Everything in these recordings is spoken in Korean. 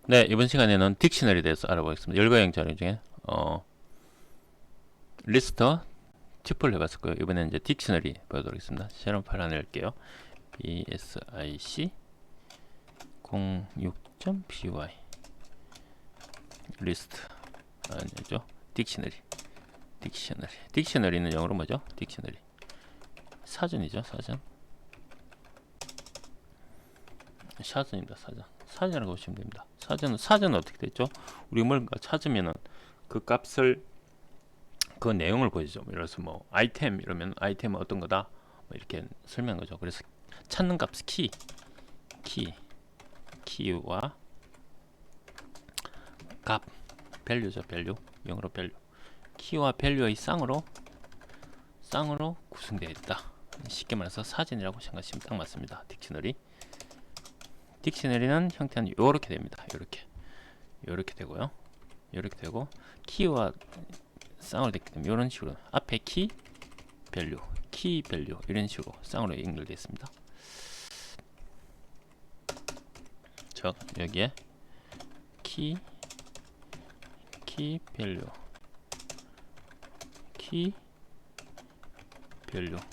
네, 이번 시간에는 딕셔너리에 대해서 알아보겠습니다. 열거형 자료 중에 리스트, 튜플 해봤을 거예요. 이번에는 이제 딕셔너리 보도록 하겠습니다. 새로운 파일 하나 열게요. bsic 06.py 리스트 아니죠? 딕셔너리는 영어로 뭐죠? 딕셔너리 사전이죠. 사전입니다. 사전이라고 보시면 됩니다. 사전은 어떻게 됐죠? 우리 뭔가 찾으면은 그 값을 그 내용을 보여주죠. 예를 들어서 뭐 아이템 이러면 아이템은 어떤 거다 뭐 이렇게 설명한 거죠. 그래서 찾는 값 키와 값 밸류죠. 밸류 영어로 밸류 키와 밸류의 쌍으로 구성되어 있다. 쉽게 말해서 사전이라고 생각하시면 딱 맞습니다. 딕셔너리는 형태는 이렇게 됩니다. 이렇게 되고요. 이렇게 되고 키와 쌍으로 됐기 때문에 이런 식으로 앞에 키 밸류 이런 식으로 쌍으로 연결되어 있습니다. 즉 여기에 키 밸류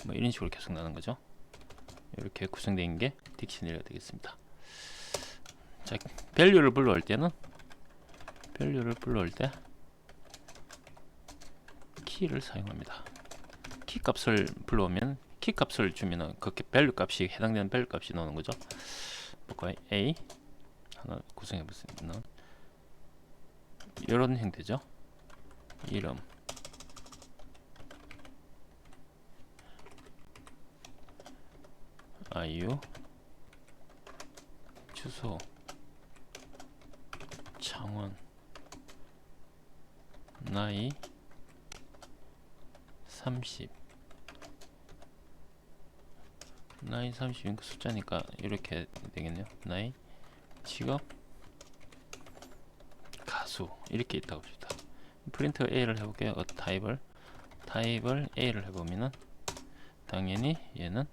뭐 이런 식으로 계속 나는 거죠. 이렇게 구성된 게 딕셔너리가 되겠습니다. 자, 밸류를 불러올 때 키를 사용합니다. 키 값을 불러오면 키 값을 주면은 그렇게 밸류 값이 해당되는 밸류 값이 나오는 거죠. 볼까요? A 하나 구성해 보시면 이런 형태죠. 이름 아이유 주소 창원 나이 30 나이 30인 숫자니까 이렇게 되겠네요. 나이 직업 가수 이렇게 있다고 봅시다. 프린트 A를 해볼게요. 타입을 A를 해보면은 당연히 얘는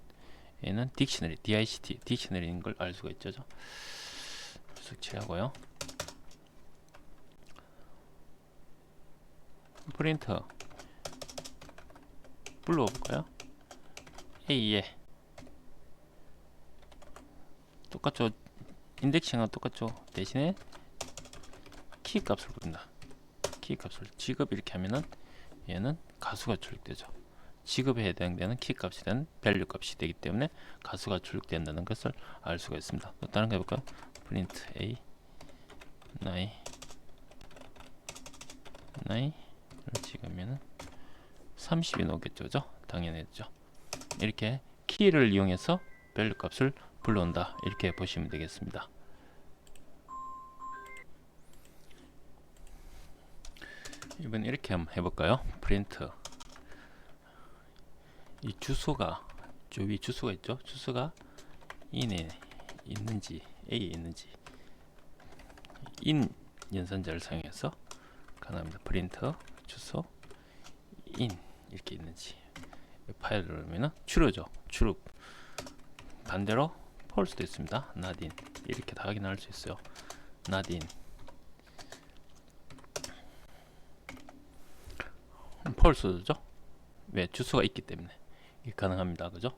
딕셔너리 딕셔너리인 걸 알 수가 있죠. 숙지하고요. 프린트 불러볼까요? A에 똑같죠. 인덱싱은 똑같죠. 대신에 키 값을 부른다. 키 값을 직업 이렇게 하면은 얘는 가수가 출력되죠. 직업에 해당되는 키 값이 되는 밸류 값이 되기 때문에 가수가 출력된다는 것을 알 수가 있습니다. 또 다른 거 해볼까요? 프린트 A 나이를 찍으면은 30이 나오겠죠. 당연했죠. 이렇게 키를 이용해서 밸류 값을 불러온다. 이렇게 보시면 되겠습니다. 이번 이렇게 한번 해볼까요? 프린트 이 주소가 저 위 주소가 있죠. 주소가 in에 있는지 A에 있는지 in 연산자를 사용해서 가능합니다. 프린트 주소 in 이렇게 있는지 파일을 넣으면 true죠. true 반대로 false도 있습니다. not in 이렇게 다 확인할 수 있어요. not in false죠. 왜? 주소가 있기 때문에 이게 가능합니다. 그죠?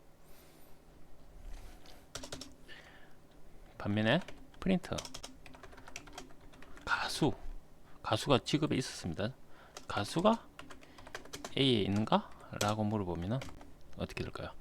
반면에 프린트 가수가 직업에 있었습니다. 가수가 A에 있는가? 라고 물어보면 어떻게 될까요?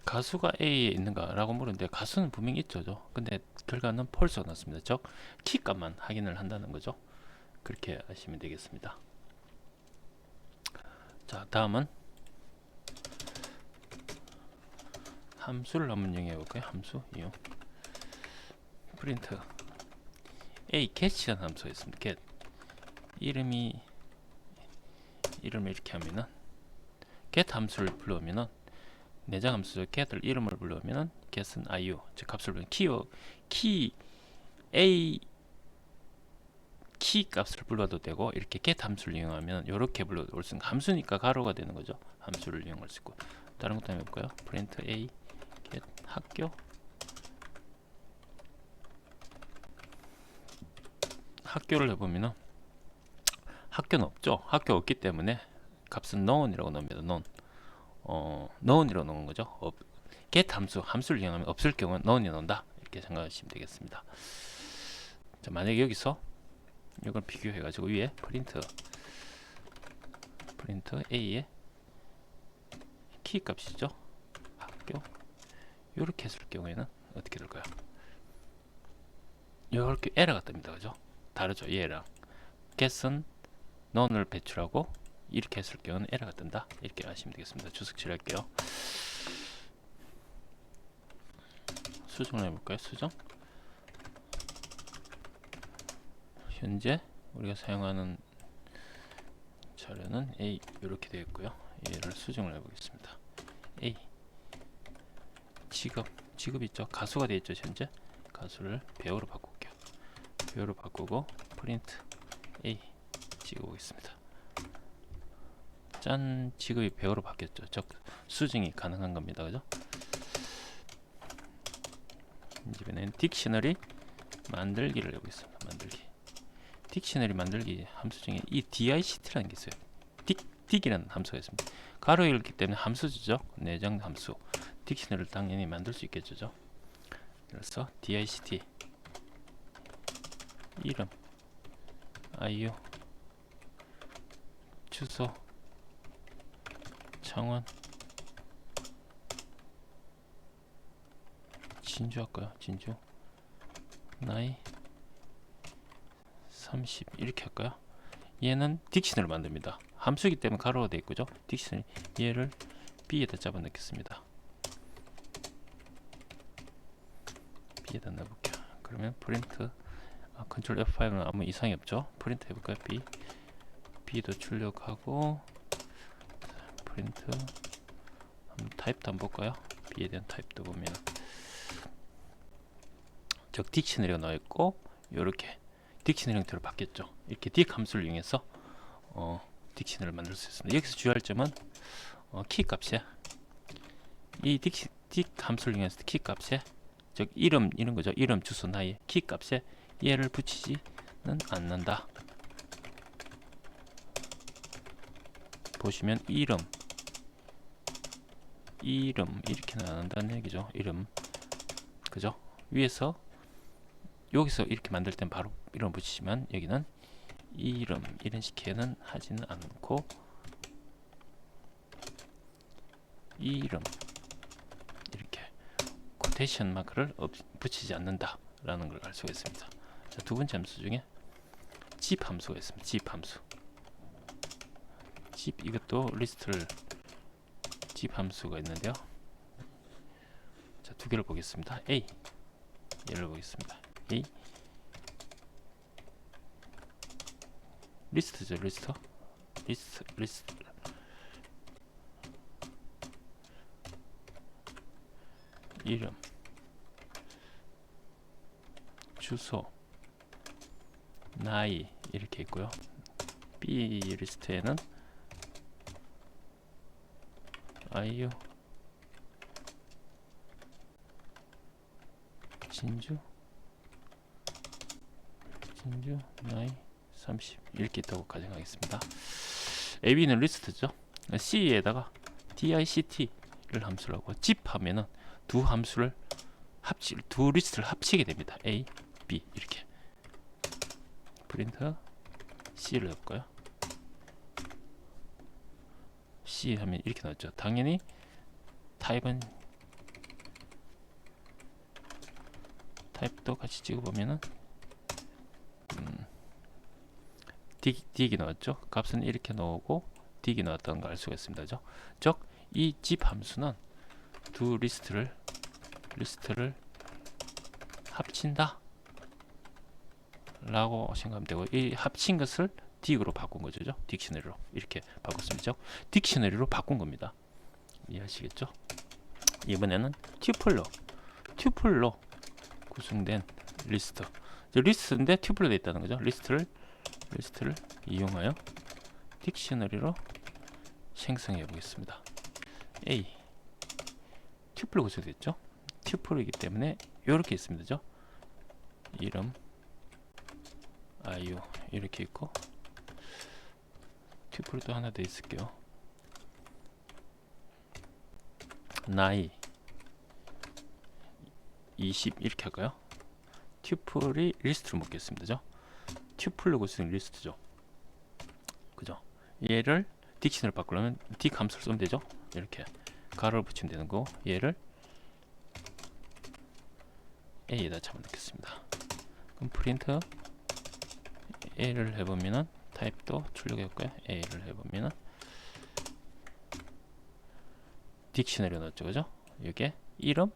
가수가 A에 있는가 라고 물었는데 가수는 분명히 있죠. 근데 결과는 펄스가 났습니다. 즉 키값만 확인을 한다는 거죠. 그렇게 하시면 되겠습니다. 자, 다음은 함수를 한번 이용해 볼까요? 함수 이용 프린트 A get이라는 함수가 있습니다. get 이름을 이렇게 하면은 get 함수를 불러오면은 내장 함수죠. get을 이름을 불러오면은 get은 iu 즉 값을 불러 키 a 키 값을 불러도 되고 이렇게 get 함수를 이용하면 이렇게 불러올 수 있는 함수니까 가로가 되는 거죠. 함수를 이용할 수 있고 다른 것도 한번 해볼까요? print a get 학교를 해보면은 학교는 없죠. 학교 없기 때문에 값은 none이라고 넣습니다. none이라고 넣은 거죠. get 함수를 이용하면 없을 경우는 none이 넣는다 이렇게 생각하시면 되겠습니다. 자, 만약에 여기서 이걸 비교해 가지고 위에 프린트 a의 키 값이죠. 학교 이렇게 했을 경우에는 어떻게 될까요? 이렇게 에러가 뜹니다. 그죠? 다르죠. 얘랑 get은 none을 배출하고 이렇게 했을 경우는 에러가 뜬다. 이렇게 아시면 되겠습니다. 주석 칠할게요. 수정을 해볼까요? 수정. 현재 우리가 사용하는 자료는 A 이렇게 되어 있고요. 얘를 수정을 해보겠습니다. A 지급 있죠. 가수가 되어 있죠. 현재 가수를 배우로 바꿀게요. 배우로 바꾸고 프린트 A 찍어보겠습니다. 짠, 지급이 배우로 바뀌었죠. 즉 수정이 가능한 겁니다. 그죠? 이번에는 딕셔너리 만들기를 해보겠습니다. 만들기. 딕셔너리 만들기 함수 중에 이 dict라는 게 있어요. 딕이라는 함수가 있습니다. 가로 열기 때문에 함수죠. 내장 함수. 딕셔너리를 당연히 만들 수 있겠죠. 그래서 dict 이름 iu 주소 창원 진주 할까요? 진주 나이 30 이렇게 할까요? 얘는 딕셔너리를 만듭니다. 함수이기 때문에 가로가 되어 있고죠. 딕셔너리 얘를 B에다 잡아 넣겠습니다. B에다 넣어볼게요. 그러면 프린트 컨트롤 F5는 아무 이상이 없죠. 프린트 해볼까요? B도 출력하고 프린트 타입도 한번 볼까요? B에 대한 타입도 보면 즉 딕셔너리가 나와있고 요렇게 딕셔너리 형태로 바뀌었죠. 이렇게 딕 함수를 이용해서 딕셔너리를 만들 수 있습니다. 여기서 주의할 점은 키 값에 이 딕 함수를 이용해서 키 값에 즉 이름 이런 거죠. 이름 주소 나이 키 값에 얘를 붙이지는 않는다. 보시면 이름 이렇게 나온다는 얘기죠. 이름 그죠? 위에서 여기서 이렇게 만들 땐 바로 이름 붙이지만 여기는 이름 이런 식에는 하지는 않고 이름 이렇게 코테이션 마크를 붙이지 않는다 라는 걸 알 수가 있습니다. 자, 두 번째 함수 중에 zip 함수가 있습니다. zip 함수 zip 이것도 리스트를 zip 함수가 있는데요. 자, 두 개를 보겠습니다. A 얘를 보겠습니다. A 리스트죠. 리스트 이름 주소 나이 이렇게 있고요. B 리스트에는 iu 진주 나이 30 이렇게 있다고 가정하겠습니다. AB는 리스트죠. C에다가 dict를 함수를 하고 zip 하면은 두 함수를 두 리스트를 합치게 됩니다. A, B 이렇게 프린트 C를 해볼까요? C 하면 이렇게 나왔죠. 당연히 타입도 같이 찍어보면은 딕이 나왔죠. 값은 이렇게 나오고 딕이 나왔다는 걸 알 수가 있습니다. 즉 이 zip 함수는 두 리스트를 합친다 라고 생각하면 되고 이 합친 것을 딕으로 바꾼 거죠. 딕셔너리로 이렇게 바꿨습니다. 딕셔너리로 바꾼 겁니다. 이해하시겠죠? 이번에는 튜플로 구성된 리스트. 리스트인데 튜플로 되어 있다는 거죠. 리스트를 이용하여 딕셔너리로 생성해 보겠습니다. A 튜플로 구성됐죠. 튜플이기 때문에 이렇게 있습니다. 이름 아이유 이렇게 있고, 튜플이 또 하나 더 있을게요. 나이 20 이렇게 할까요? 튜플이 리스트로 묶겠습니다. 튜플로 구성된 리스트죠. 그죠? 얘를 딕션으로 바꾸려면 딕 함수를 쓰면 되죠. 이렇게 가로를 붙이면 되는 거. 얘를 A에다 잡아넣겠습니다. 그럼 프린트 A를 해보면은 타입도 출력해볼까요? A를 해보면은 딕셔너리 넣었죠, 그죠? 이게 이름,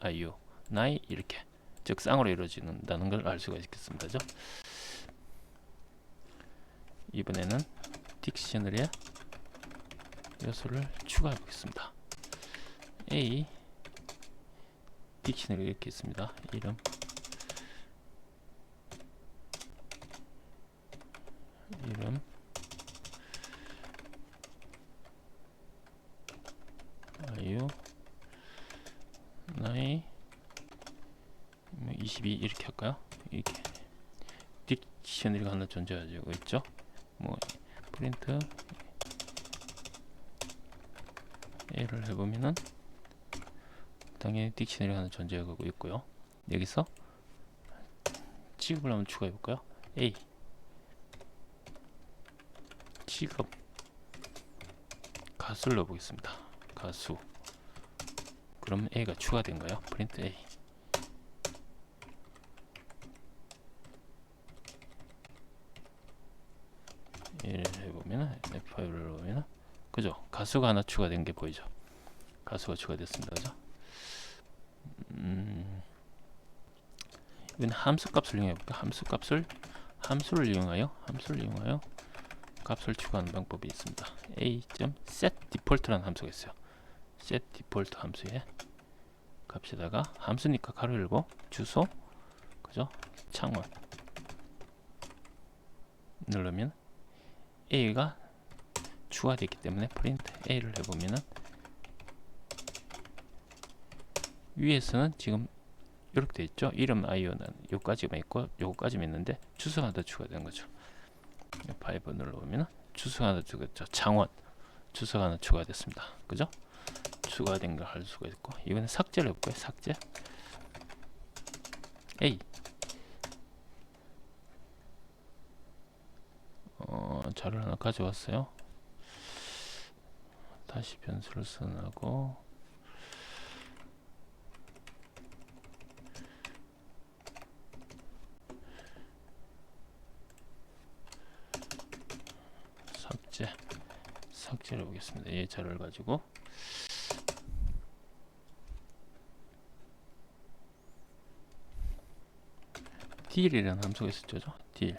아이유, 나이 이렇게 즉 쌍으로 이루어진다는 걸 알 수가 있겠습니다, 그죠? 이번에는 딕셔너리에 요소를 추가해 보겠습니다. A 딕셔너리 이렇게 있습니다. 이름, 아이유, 나이 22 이렇게 할까요? 이렇게 딕셔너리가 하나 존재하고 있죠. 뭐 프린트 A를 해보면은 당연히 딕셔너리가 하나 존재하고 있고요. 여기서 취급을 한번 추가해 볼까요? A 취급 가수를 넣어 보겠습니다. 가수. 그럼 A가 추가된가요? 프린트 A. 얘를 해보면 F5를 보면 그죠? 가수가 하나 추가된 게 보이죠? 가수가 추가됐습니다. 그죠? 이건 함수 값을 이용해 볼까? 함수를 이용하여 값을 추가하는 방법이 있습니다. a.setDefault라는 함수가 있어요. setDefault 함수에 값에다가 함수니까 가로 열고 주소 그죠? 창원 누르면 A가 추가되기 때문에 프린트 A를 해보면은 위에서는 지금 이렇게 되어 있죠. 이름 아이오는 요까지만 있고 요거까지만 있는데 주소가 더 추가된 거죠. 5 눌러보면 주소가 하나 추가됐죠. 창원 주소가 하나 추가됐습니다. 그죠? 추가된 걸 할 수가 있고, 이번엔 삭제를 해볼까요? 삭제 A 자료를 하나 가져왔어요. 다시 변수를 선하고 삭제를 해보겠습니다. 이 자료를 가지고 딜이라는 함수가 있었죠. 딜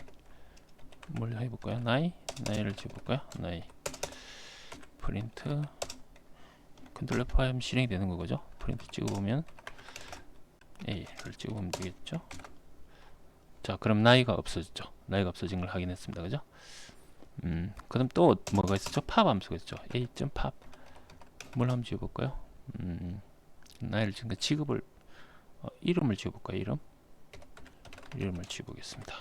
뭘 해볼까요? 나이를 집어볼까요? 나이 프린트 컨트롤 F5 하면 실행이 되는 거죠. 프린트 찍어보면 A를 찍어보면 되겠죠. 자, 그럼 나이가 없어졌죠. 나이가 없어진 걸 확인했습니다. 그죠? 그럼 또 뭐가 있었죠? 팝 함수가 있었죠. a.pop 뭘 한번 지어볼까요? 나이를 지금 취급을 이름을 지어볼까요? 이름을 지어보겠습니다.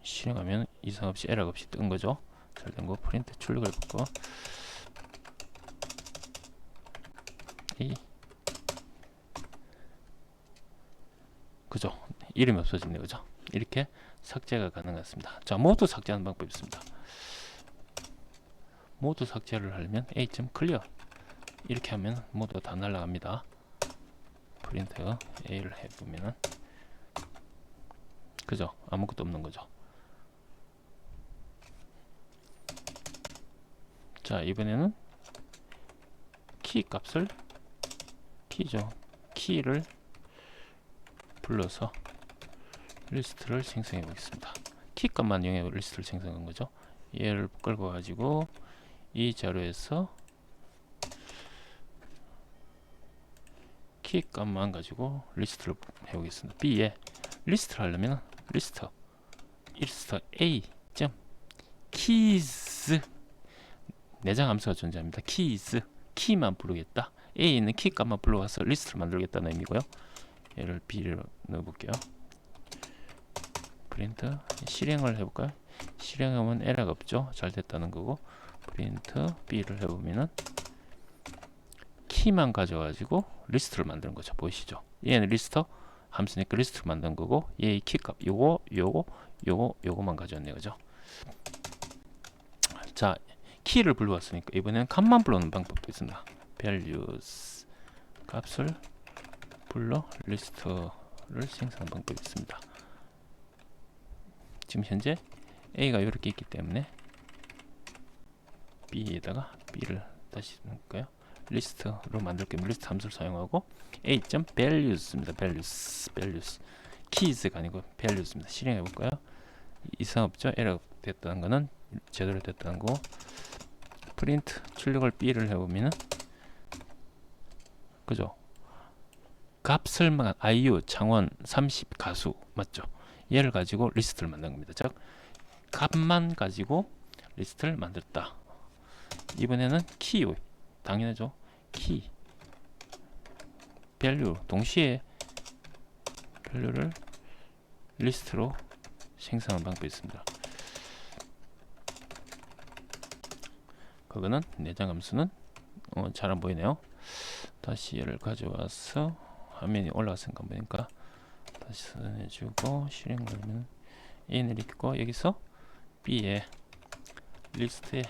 실행하면 이상 없이 에러 없이 뜬 거죠. 잘 된 거. 프린트 출력을 해볼까? 그죠? 이름이 없어졌네요. 그죠? 이렇게 삭제가 가능하습니다. 자, 모두 삭제하는 방법이 있습니다. 모두 삭제를 하려면 a.clear 이렇게 하면 모두 다 날아갑니다. 프린트 A를 해보면은 그죠? 아무것도 없는 거죠. 자, 이번에는 키 값을 키를 불러서 리스트를 생성해 보겠습니다. 키 값만 이용해 리스트를 생성한 거죠. 얘를 끌고 가지고 이 자료에서 키 값만 가지고 리스트를 해보겠습니다. B에 리스트를 하려면 리스트 A 점 keys 내장 함수가 존재합니다. keys 키만 부르겠다. A에 있는 키 값만 불러와서 리스트를 만들겠다는 의미고요. 얘를 B를 넣어볼게요. 프린트 실행을 해볼까요? 실행하면 에러가 없죠. 잘 됐다는 거고, 프린트 B를 해보면은 키만 가져가지고 리스트를 만드는 거죠. 보이시죠? 얘는 리스트 함수니까 리스트를 만든 거고, 얘의 키값 요거만 가져왔네요. 그죠? 자, 키를 불러왔으니까 이번에는 값만 불러오는 방법도 있습니다. values 값을 불러 리스트를 생성하는 방법이 있습니다. 지금 현재 A가 이렇게 있기 때문에 B에다가 B를 다시 넣을까요? 리스트로 만들 거면 리스트 함수를 사용하고 A.values입니다. values keys가 아니고 values입니다. 실행해 볼까요? 이상 없죠? 에러 됐다는 거는 제대로 됐다는 거고, 프린트 출력을 B를 해보면은 그죠? 값을만 IU 창원 30 가수 맞죠? 얘를 가지고 리스트를 만든 겁니다. 즉 값만 가지고 리스트를 만들었다. 이번에는 키 당연하죠. 키 밸류 동시에 밸류를 리스트로 생성하는 방법이 있습니다. 그거는 내장 함수는 잘 안 보이네요. 다시 얘를 가져와서 화면이 올라왔으니까 보니까 다시 선해주고 실행 걸면 A를 읽고 여기서 B에 리스트에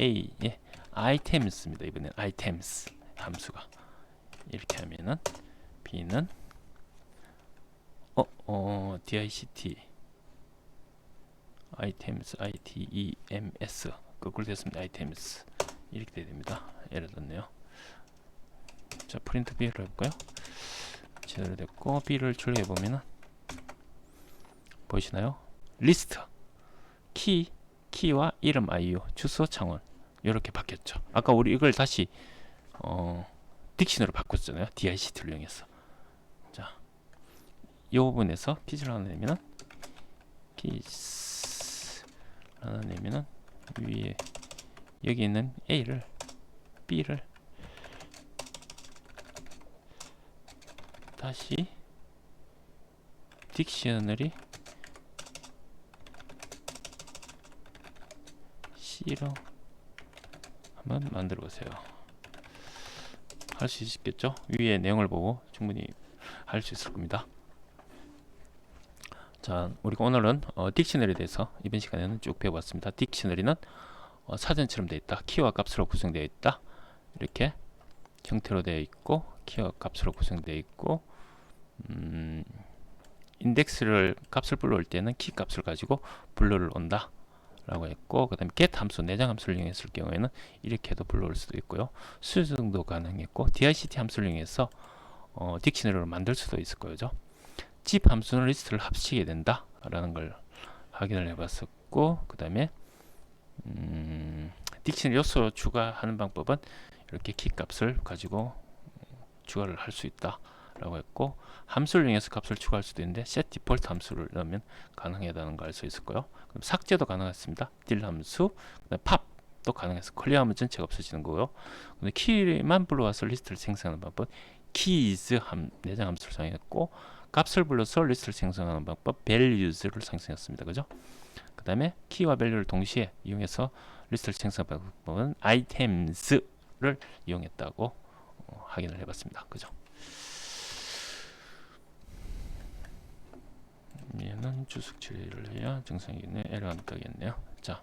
A에 items입니다. 이번엔 items 함수가 이렇게 하면은 B는 dict items items 거꾸로 됐습니다. items 이렇게 돼야 됩니다. 예를 들었네요. 자, 프린트 B를 해볼까요? 제대로 됐고, B를 출력해 보면은 보이시나요? 리스트 키와 이름 IU 주소 창원 이렇게 바뀌었죠. 아까 우리 이걸 다시 딕션으로 바꿨잖아요. DICT를 이용해서. 자, 이 부분에서 키즈를 하나 내면은 키즈 하나 내면은 위에 여기 있는 A를 B를 다시 딕셔너리 C로 한번 만들어 보세요. 할 수 있겠죠? 위에 내용을 보고 충분히 할 수 있을 겁니다. 자, 우리가 오늘은 딕셔너리에 대해서 이번 시간에는 쭉 배워봤습니다. 딕셔너리는 사전처럼 되어 있다. 키와 값으로 구성되어 있다. 이렇게 형태로 되어 있고, 키와 값으로 구성되어 있고, 인덱스를 값을 불러올 때는 키 값을 가지고 불러를 온다 라고 했고, 그 다음에 get 함수, 내장 함수를 이용했을 경우에는 이렇게도 불러올 수도 있고요. 수정도 가능했고, dict 함수를 이용해서 딕셔너리를 만들 수도 있을 거죠. zip 함수는 리스트를 합치게 된다 라는 걸 확인을 해봤었고, 그 다음에 딕셔너리 요소 추가하는 방법은 이렇게 키 값을 가지고 추가를 할 수 있다 라고 했고, 함수를 이용해서 값을 추가할 수도 있는데 set default 함수를 넣으면 가능하다는 걸 알 수 있을 거예요. 그럼 삭제도 가능했습니다. 딜 함수, 팝도 가능해서 클리어하면 전체가 없어지는 거고요. 근데 키만 불러와서 리스트를 생성하는 방법, keys 내장 함수를 사용했고, 값을 불러서 리스트를 생성하는 방법, values를 생성했습니다. 그죠? 그 다음에 키와 밸류를 동시에 이용해서 리스트를 생성하는 방법은 items를 이용했다고 확인을 해봤습니다. 그죠? 얘는 주석 처리를 해야 정상이겠네요. 에러 안 뜨겠네요. 자,